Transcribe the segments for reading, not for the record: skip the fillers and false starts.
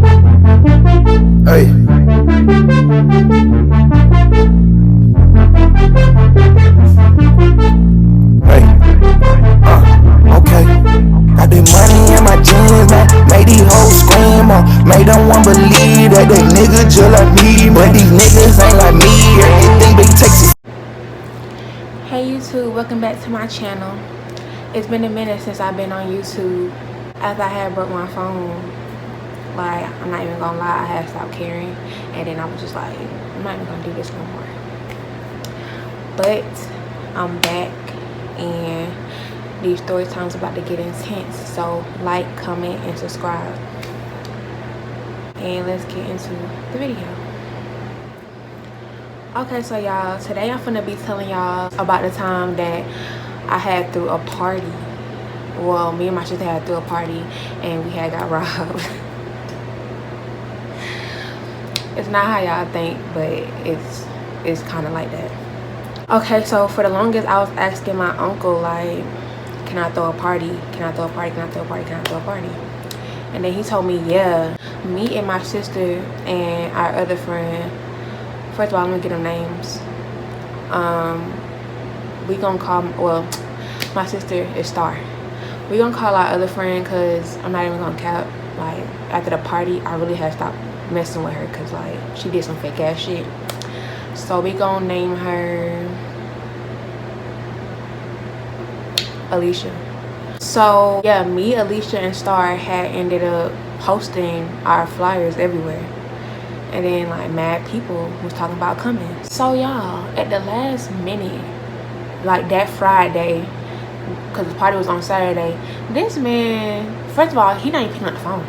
Hey. Hey. Okay. Got the money in my jeans, man. Made these hoes scream, made them want believe that they niggas just like me, but these niggas ain't like me. Everything big Texas. Hey YouTube, welcome back to my channel. It's been a minute since I've been on YouTube, as I had broke my phone. Like, I'm not even gonna lie, I had stopped caring, and then I was just like, I'm not even gonna do this no more. But I'm back, and these story times about to get intense. So like, comment, and subscribe, and let's get into the video. Okay, so y'all, today I'm finna be telling y'all about the time that I had threw a party. Well, me and my sister had threw a party and we had got robbed. It's not how y'all think, but it's kind of like that. Okay, so for the longest I was asking my uncle, like, can I throw a party? Can I throw a party? Can I throw a party? Can I throw a party? And then he told me, yeah. Me and my sister and our other friend, first of all, I'm gonna get them names. We gonna call, well, my sister is Star. We gonna call our other friend, cause I'm not even gonna cap. Like, after the party, I really had stopped messing with her, cause like she did some fake ass shit. So we gonna name her Alicia. So yeah, me, Alicia, and Star had ended up posting our flyers everywhere. And then like mad people was talking about coming. So y'all, at the last minute, like that Friday, because the party was on Saturday, this man, first of all, he not even picking up the phone.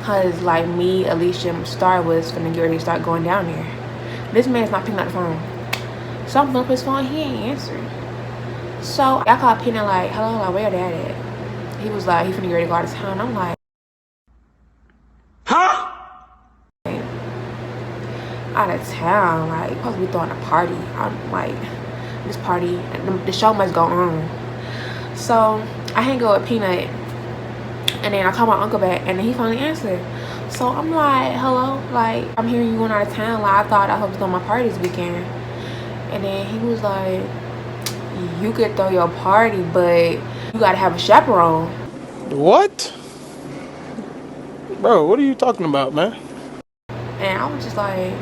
Cause like me, Alicia, and Star was finna get ready to start going down there. This man's not picking up the phone. So I'm up his phone, he ain't answering. So I called Peanut like, hello, like, where your dad at? He was like, he finna get ready to go out of town. I'm like, Huh? out of town, like, supposed to be throwing a party. I'm like, this party, the show must go on. So I hang out with Peanut, and then I call my uncle back, and then he finally answered. So I'm like, hello, like, I'm hearing you going out of town. Like, I thought I was doing my party this weekend. And then he was like, you could throw your party, but you gotta have a chaperone. What? Bro, what are you talking about, man? And I was just like,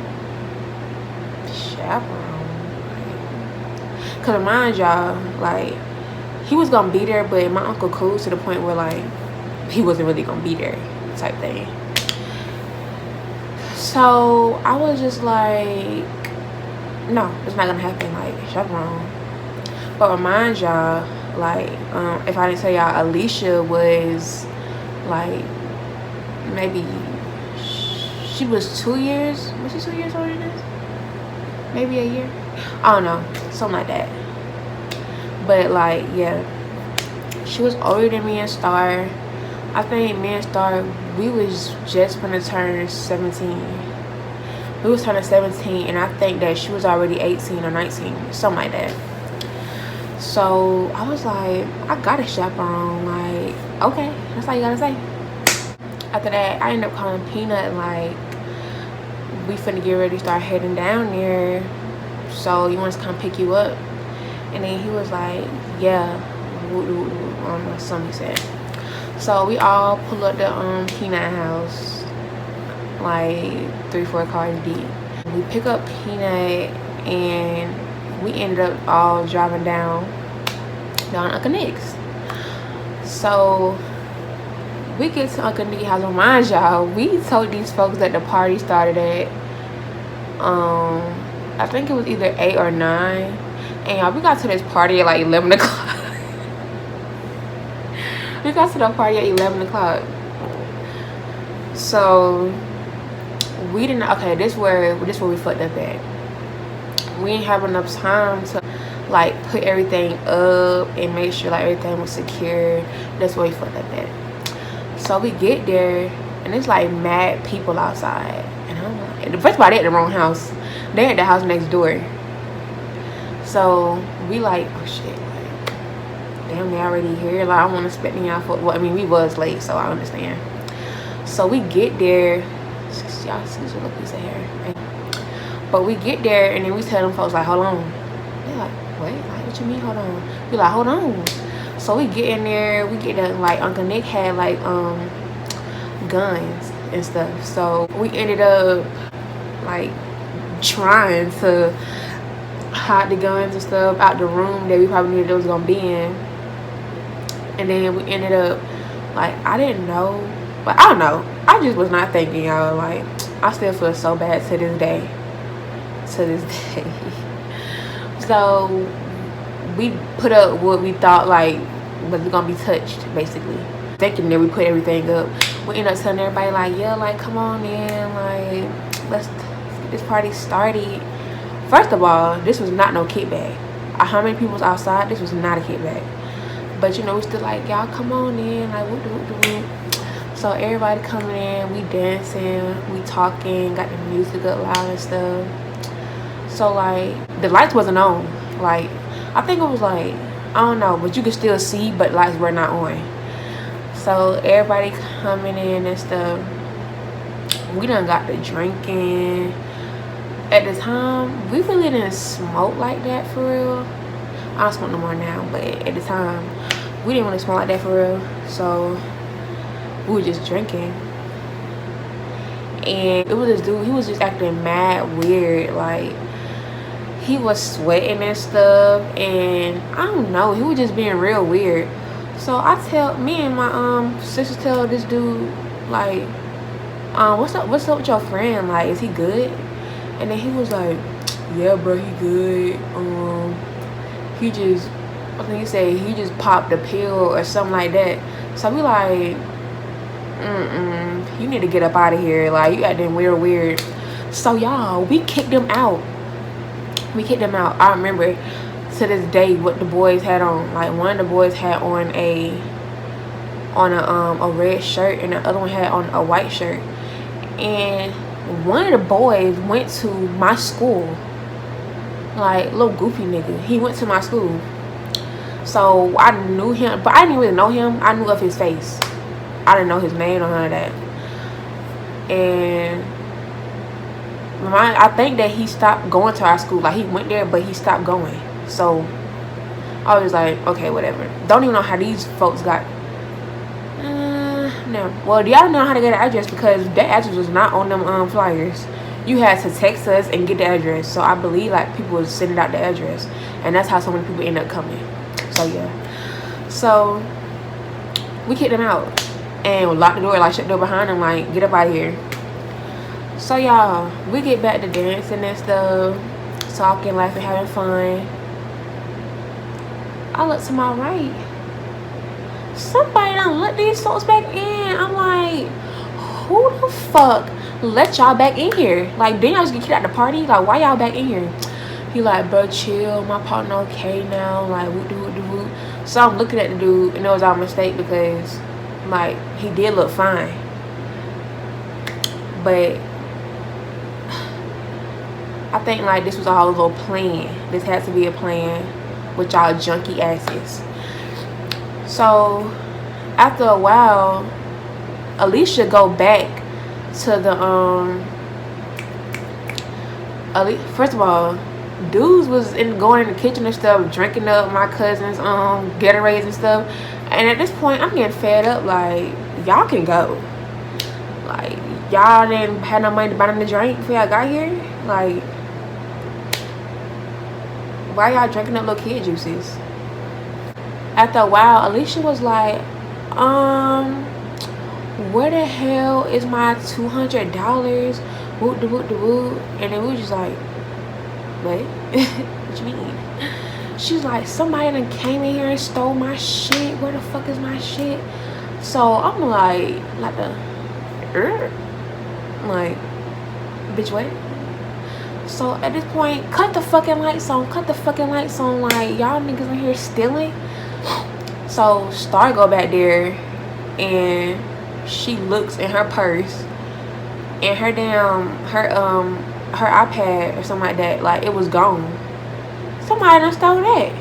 chaperone? Cause mind y'all, like, he was gonna be there, but my uncle cool to the point where like he wasn't really gonna be there, type thing. So I was just like, no, it's not gonna happen, like, chaperone. But remind y'all, like, if I didn't tell y'all, Alicia was like, maybe she was 2 years. Was she 2 years older than us? Maybe a year. I don't know, something like that. But like, yeah, she was older than me and Star. I think me and Star, we was just gonna turn 17. We was turning 17, and I think that she was already 18 or 19, something like that. So I was like, I got a chaperone. Like, okay, that's all you gotta say. After that, I ended up calling Peanut, like, we finna get ready to start heading down there, so you want us to come pick you up? And then he was like, yeah, I don't know, something he said. So we all pull up the Peanut house, like 3-4 cars deep. We pick up Peanut, and we ended up all driving down Uncle Nick's. So we get to Uncle Nick's house. Mind y'all, we told these folks that the party started at I think it was either 8 or 9, and y'all, we got to this party at like 11 o'clock. We got to the party at 11 o'clock. So we didn't, okay, this where we fucked up at. We didn't have enough time to like put everything up and make sure like everything was secure. That's where we fucked up at. So we get there, and it's like mad people outside, and I'm like, first of all, they at the wrong house. They at the house next door. So we like, oh shit, like, damn, they already here. Like, I don't want to spend me out for, well, I mean, we was late, so I understand. So we get there. Y'all excuse me, look piece of hair. But we get there and then we tell them folks like, hold on. They're like, wait, like what you mean hold on? We like, hold on. So we get in there, we get there, like Uncle Nick had like guns and stuff. So we ended up like trying to hide the guns and stuff out the room that we probably knew they was gonna be in. And then we ended up like, I didn't know, but I don't know, I just was not thinking, y'all. Like, I still feel so bad to this day. So we put up what we thought like was gonna be touched, basically thinking that we put everything up. We end up telling everybody like, yeah, like come on in, like let's get this party started. First of all, this was not no kickback. How many people was outside? This was not a kickback. But you know, we still like, y'all come on in, like whoop, whoop, whoop. So everybody coming in, we dancing, we talking, got the music up loud and stuff. So like the lights wasn't on. Like I think it was like, I don't know, but you could still see, but lights were not on. So everybody coming in and stuff. We done got the drinking. At the time, we really didn't smoke like that for real. I don't smoke no more now, but at the time, we didn't really smoke like that for real. So we were just drinking. And it was this dude, he was just acting mad weird. Like, he was sweating and stuff, and I don't know, he was just being real weird. So me and my sister tell this dude like, what's up with your friend, like is he good? And then he was like, yeah bro, he good. He just, I think he said he just popped a pill or something like that. So we like, you need to get up out of here, like you acting weird. So y'all, we kicked him out. I remember to this day what the boys had on. Like one of the boys had on a red shirt and the other one had on a white shirt. And one of the boys went to my school. Like little goofy nigga. He went to my school. So I knew him, but I didn't really know him. I knew of his face. I didn't know his name or none of that. And I think that he stopped going to our school. Like he went there, but he stopped going. So I was like, okay, whatever. Don't even know how these folks got. No. Well, y'all know how to get an address because that address was not on them flyers. You had to text us and get the address. So I believe like people was sending out the address, and that's how so many people end up coming. So yeah. So we kicked them out and we locked the door, like shut the door behind them, like get up out of here. So y'all, we get back to dancing and stuff, talking, laughing, having fun. I look to my right. Somebody done let these folks back in. I'm like, who the fuck let y'all back in here? Like, didn't y'all just get kicked out the party? Like, why y'all back in here? He like, bro, chill. My partner okay now. Like, whoop. So I'm looking at the dude, and it was our mistake because, like, he did look fine. But I think, like, this was all a little plan. This had to be a plan with y'all junkie asses. So after a while, Alicia go back to the first of all, dudes was going in the kitchen and stuff, drinking up my cousin's Gatorades and stuff. And at this point, I'm getting fed up. Like, y'all can go. Like, y'all didn't have no money to buy them the drink before y'all got here. Like, why y'all drinking up little kid juices? After a while, Alicia was like, where the hell is my $200? Whoop de whoop de whoop. And then we was just like, what? What you mean? She's like, somebody done came in here and stole my shit. Where the fuck is my shit? So I'm like like, bitch, what? So at this point, cut the fucking lights on. Like, y'all niggas in here stealing. So Star go back there and she looks in her purse and her iPad or something like that, like it was gone. Somebody done stole that.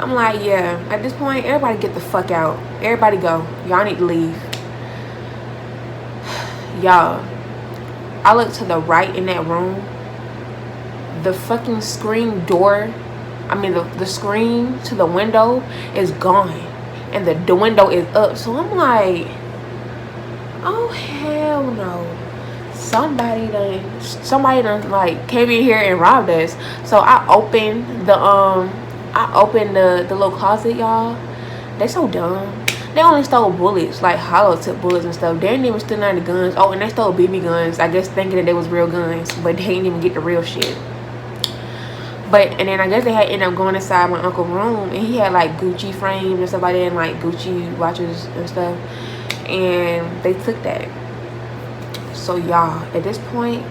I'm like, yeah, at this point, everybody get the fuck out. Everybody go. Y'all need to leave. Y'all, I look to the right in that room. The fucking screen door, the screen to the window is gone. And the window is up. So I'm like, oh hell no. Somebody done like came in here and robbed us. So I opened the little closet, y'all. They so dumb. They only stole bullets, like hollow tip bullets and stuff. They didn't even steal none of the guns. Oh, and they stole BB guns, I guess thinking that they was real guns, but they didn't even get the real shit. And then I guess they had ended up going inside my uncle's room, and he had like Gucci frames and stuff like that, and like Gucci watches and stuff, and they took that. So y'all, at this point,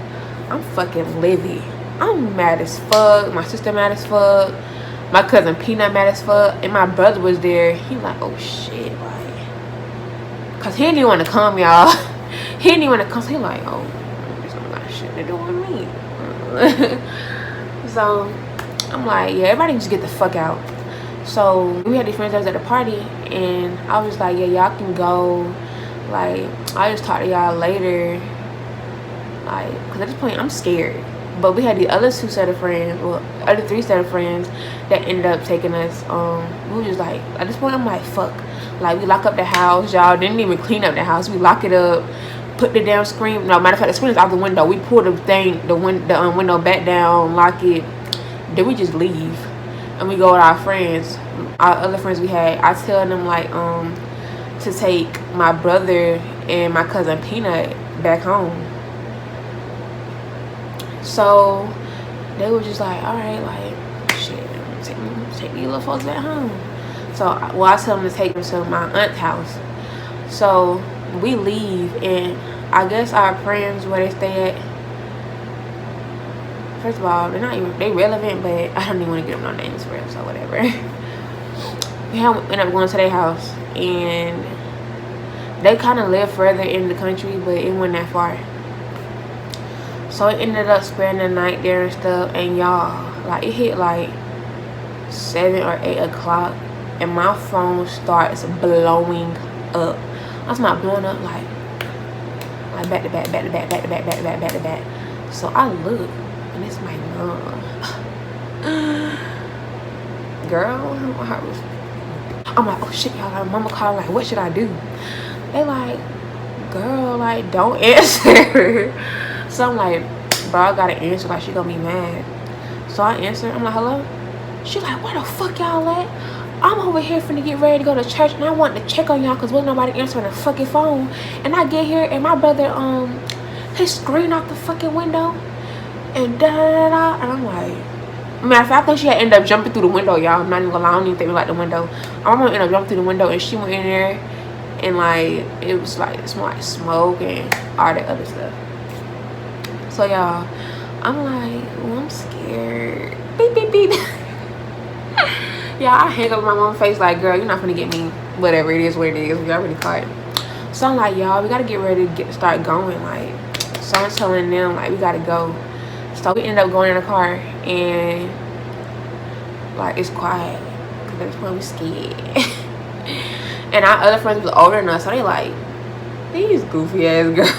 I'm fucking livid. I'm mad as fuck. My sister mad as fuck. My cousin Peanut mad as fuck. And my brother was there. He like, oh shit, like, cause he didn't even want to come, y'all. He didn't even want to come. So he like, oh, there's not got shit to do with me. So I'm like, yeah, everybody just get the fuck out. So we had these friends that was at the party, and I was like, yeah, y'all can go. Like, I'll just talk to y'all later. Like, cause at this point I'm scared. But we had the other two set of friends, well, other three set of friends that ended up taking us. We were just like, at this point I'm like, fuck. Like, we lock up the house, y'all. Didn't even clean up the house. We lock it up, put the damn screen. No, matter of fact, the screen is out the window. We pull the window back down, lock it. Then we just leave, and we go with our friends, our other friends we had. I tell them like to take my brother and my cousin Peanut back home. So they were just like, all right, like, shit, take these little folks back home. So, well, I tell them to take them to my aunt's house. So we leave, and I guess our friends where they stay at, first of all, they relevant, but I don't even want to get them no names for them, so whatever. We ended up going to their house, and they kind of live further in the country, but it wasn't that far. So it ended up spending the night there and stuff, and y'all, like, it hit like 7 or 8 o'clock, and my phone starts blowing up. I was not blowing up like back to back, back to back, back to back, back to back, back to back. So I look, and it's my mom. Girl, I'm like, oh shit, y'all. Like, mama called, like, what should I do? They like, girl, like, don't answer. So I'm like, bro, I gotta answer, like, she gonna be mad. So I answer, I'm like, hello? She like, where the fuck y'all at? I'm over here finna get ready to go to church, and I want to check on y'all because wasn't nobody answering the fucking phone. And I get here, and my brother, his screen out the fucking window, and da-da-da-da, and I'm like, matter of fact, I think she had ended up jumping through the window, y'all. I'm not even gonna lie, I don't even think we like the window. I'm gonna end up jumping through the window, and she went in there, and like, it was like, it smelled like smoke and all that other stuff. So y'all, I'm like, oh, I'm scared. Beep, beep, beep. Yeah, I hang up in my mom's face like, girl, you're not gonna get me. Whatever it is, what it is. We already caught. So I'm like, y'all, we gotta get ready to start going. Like, so I'm telling them, like, we gotta go. So we ended up going in the car, and like, it's quiet because at this point we scared. And our other friends was older than us, so they like, these goofy ass girls.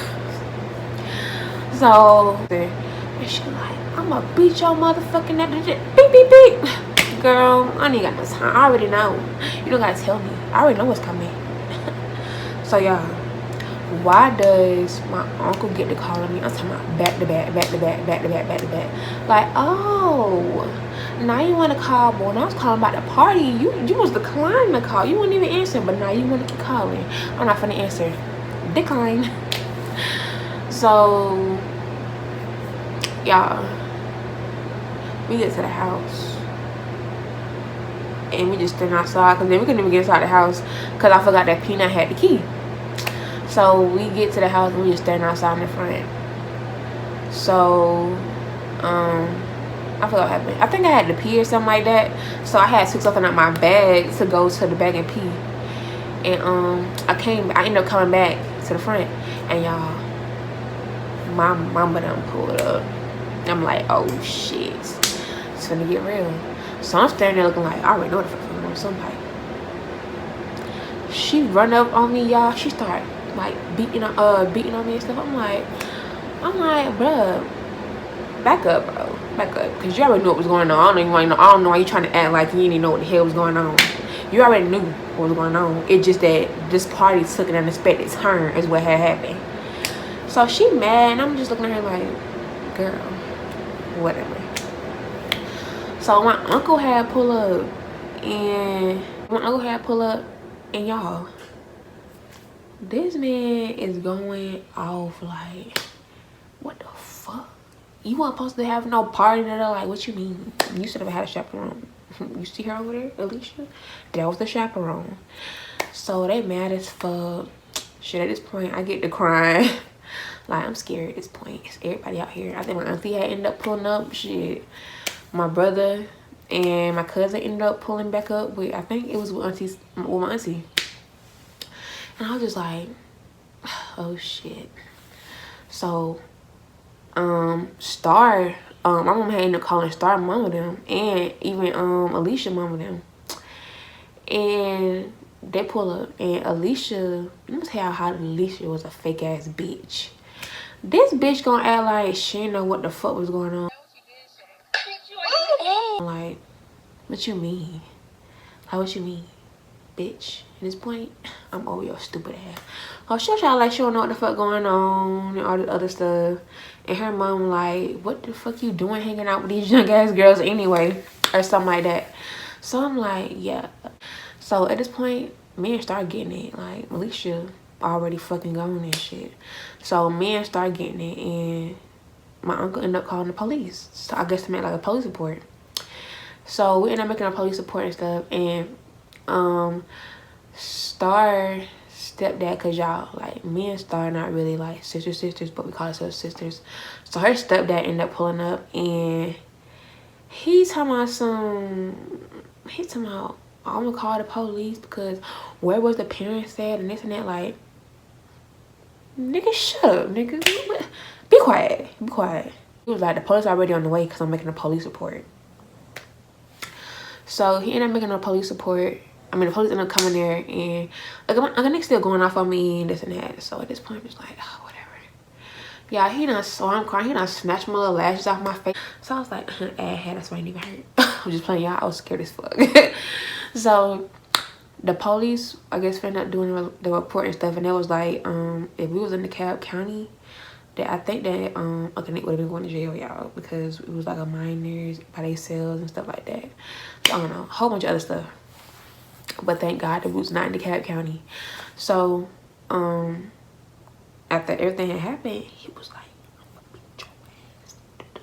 So and she like, I'ma beat your motherfucking ass. Beep beep beep. Girl, I ain't got no time. I already know. You don't gotta tell me. I already know what's coming. So y'all, why does my uncle get to calling me? I'm talking about back to back, back to back, back to back, back to back. Like, oh, now you want to call, boy. When I was calling about the party, you was declining the call. You wouldn't even answer, but now you want to keep calling. I'm not finna answer. Decline. So, y'all, we get to the house, and we just stand outside, because then we couldn't even get inside the house because I forgot that Peanut had the key. So we get to the house, and we just stand outside in the front. So I forgot what happened. I think I had to pee or something like that, so I had took something out my bag to go to the bag and pee. And I ended up coming back to the front, and y'all, my mama done pulled up. I'm like, oh shit, it's gonna get real. So I'm standing there looking like, I already know the fuck on somebody. She run up on me, y'all. She start like beating on me and stuff. I'm like, bruh, back up, bro. Back up. Because you already knew what was going on. I don't know why you trying to act like you didn't know what the hell was going on. You already knew what was going on. It's just that this party took an unexpected turn is what had happened. So she mad, and I'm just looking at her like, girl, whatever. So my uncle had pull up, and y'all, this man is going off like, what the fuck? You weren't supposed to have no party today? Like, what you mean? You should have had a chaperone. You see her over there, Alicia? That was the chaperone. So they mad as fuck. Shit, at this point, I get to crying. Like, I'm scared at this point. It's everybody out here. I think my auntie had ended up pulling up. Shit, my brother and my cousin ended up pulling back up with, I think it was with my auntie. And I was just like, oh shit. So Star, my mom had ended up calling Star mom of them, and even Alicia mom of them. And they pull up, and Alicia, let me tell you how Alicia was a fake ass bitch. This bitch gonna act like she didn't know what the fuck was going on. Like, what you mean? Like, what you mean, bitch? At this point, I'm over your stupid ass. Oh, she'll try like she don't know what the fuck going on and all this other stuff. And her mom like, what the fuck you doing hanging out with these young ass girls anyway? Or something like that. So I'm like, yeah. So at this point, me and start getting it. Like, Alicia already fucking gone and shit. So me and start getting it, and my uncle ended up calling the police. So I guess to make like a police report. So we ended up making a police report and stuff, and Star stepdad, cause y'all, like, me and Star not really like sisters, but we call ourselves sisters. So her stepdad ended up pulling up, and he's talking about I'm gonna call the police because where was the parents at and this and that. Like, nigga, shut up, nigga. Be quiet. He was like, the police already on the way because I'm making a police report. So he ended up making a police report. I mean, the police ended up coming there, and like, the nigga still going off on me and this and that. So at this point, I'm just like, oh, whatever. Yeah, he done saw I'm crying. He done snatched my little lashes off my face. So I was like, that's why I didn't even hurt. I'm just playing, y'all. I was scared as fuck. So the police, I guess, ended up doing the report and stuff, and it was like, if we was in DeKalb County, that I think that okay, Nick would have been going to jail, y'all, because it was like a minors by themselves and stuff like that. So I don't know, a whole bunch of other stuff. But thank God that we was not in DeKalb County. So after everything had happened, he was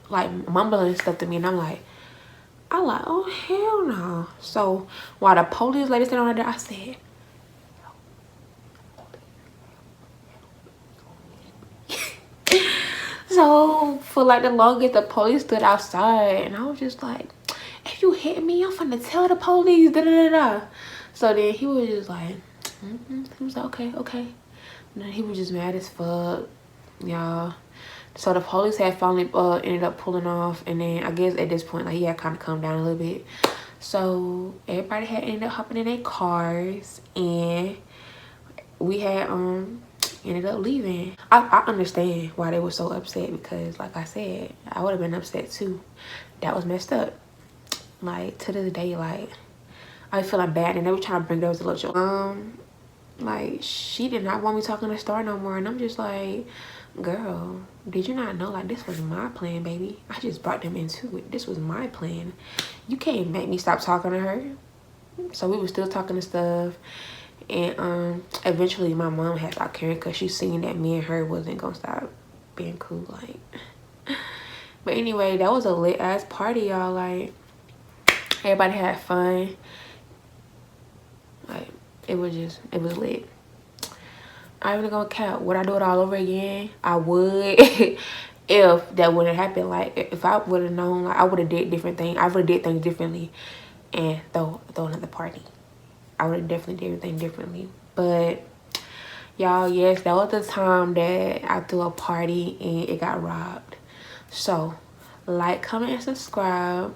like mumbling stuff to me, and I'm like, oh hell no. So while the police lady sitting on there, I said, so for like the longest, the police stood outside, and I was just like, if you hit me, I'm finna tell the police, da da da da. So then he was just like, he was like, okay. And then he was just mad as fuck, y'all. So the police had finally ended up pulling off, and then I guess at this point, like, he had kind of calmed down a little bit. So everybody had ended up hopping in their cars, and we had ended up leaving. I understand why they were so upset, because like I said, I would have been upset too. That was messed up. Like, to this day, like, I was feeling bad, and they were trying to bring those a little joke. Like, she did not want me talking to Star no more, and I'm just like, girl, did you not know, like, this was my plan, baby? I just brought them into it. This was my plan. You can't make me stop talking to her. So we were still talking and stuff, and eventually my mom had stopped caring because she seen that me and her wasn't gonna stop being cool, like. But anyway, that was a lit ass party, y'all. Like, everybody had fun. Like, it was lit. I ain't gonna count. Would I do it all over again? I would. If that wouldn't happen. Like, if I would have known, like, I would have did different things. I would have did things differently and throw another party. I would have definitely did everything differently. But y'all, yes, that was the time that I threw a party and it got robbed. So like, comment, and subscribe.